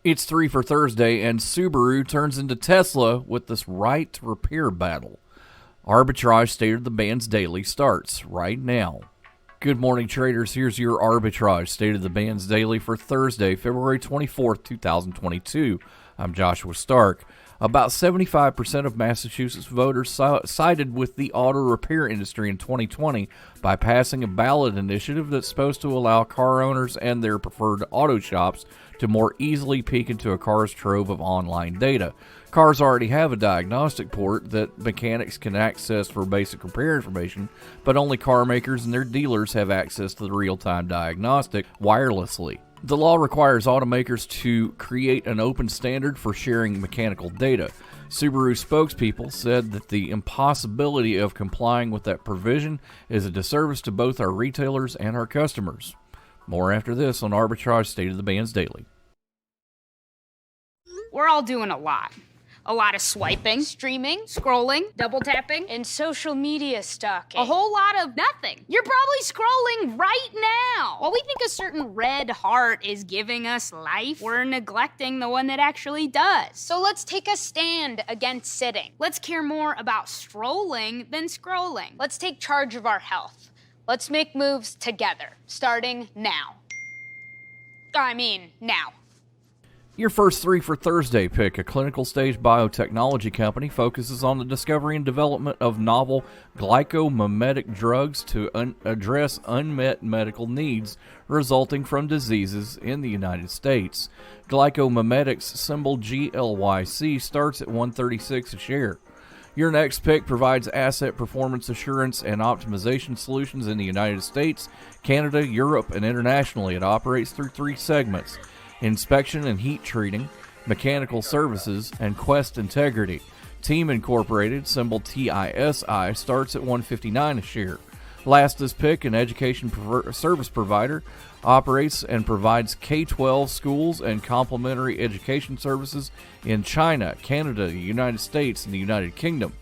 It's 3 for Thursday, and Subaru turns into Tesla with this right to repair battle. Arbitrage State of the Bands Daily starts right now. Good morning, traders. Here's your Arbitrage State of the Bands Daily for Thursday, February 24th, 2022. I'm Joshua Stark. About 75% of Massachusetts voters sided with the auto repair industry in 2020 by passing a ballot initiative that's supposed to allow car owners and their preferred auto shops to more easily peek into a car's trove of online data. Cars already have a diagnostic port that mechanics can access for basic repair information, but only car makers and their dealers have access to the real-time diagnostic wirelessly. The law requires automakers to create an open standard for sharing mechanical data. Subaru spokespeople said that the impossibility of complying with that provision is a disservice to both our retailers and our customers. More after this on Arbitrage State of the Bands Daily. We're all doing a lot. A lot of swiping, streaming, scrolling, double tapping, and social media stalking. A whole lot of nothing. You're probably scrolling right now. While we think a certain red heart is giving us life, we're neglecting the one that actually does. So let's take a stand against sitting. Let's care more about strolling than scrolling. Let's take charge of our health. Let's make moves together, starting now. Now. Your first 3 for Thursday pick, a clinical stage biotechnology company, focuses on the discovery and development of novel glycomimetic drugs to address unmet medical needs resulting from diseases in the United States. Glycomimetics, symbol GLYC, starts at $136 a share. Your next pick provides asset performance assurance and optimization solutions in the United States, Canada, Europe, and internationally. It operates through 3 segments: inspection and heat treating, mechanical services, and Quest Integrity. Team Incorporated, symbol TISI, starts at $159 a share. Last's pick, an education service provider, operates and provides K-12 schools and complementary education services in China, Canada, the United States, and the United Kingdom.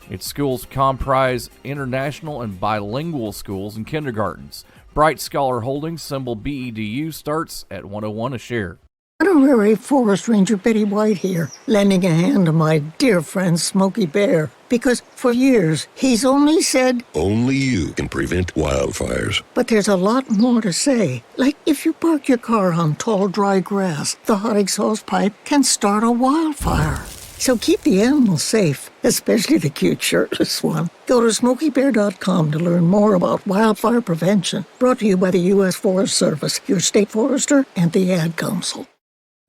Its schools comprise international and bilingual schools and kindergartens. Bright Scholar Holdings, symbol BEDU, starts at $101 a share. Honorary Forest Ranger Betty White here, lending a hand to my dear friend Smokey Bear. Because for years, he's only said, only you can prevent wildfires. But there's a lot more to say. Like if you park your car on tall, dry grass, the hot exhaust pipe can start a wildfire. So keep the animals safe, especially the cute shirtless one. Go to SmokeyBear.com to learn more about wildfire prevention. Brought to you by the U.S. Forest Service, your state forester, and the Ad Council.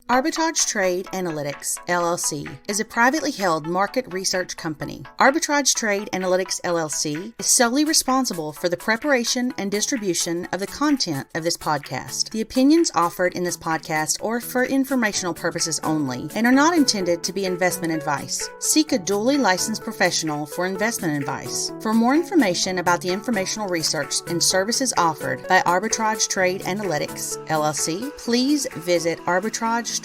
Arbitrage Trade Analytics, LLC, is a privately held market research company. Arbitrage Trade Analytics, LLC, is solely responsible for the preparation and distribution of the content of this podcast. The opinions offered in this podcast are for informational purposes only and are not intended to be investment advice. Seek a duly licensed professional for investment advice. For more information about the informational research and services offered by Arbitrage Trade Analytics, LLC, please visit arbitragetrade.com.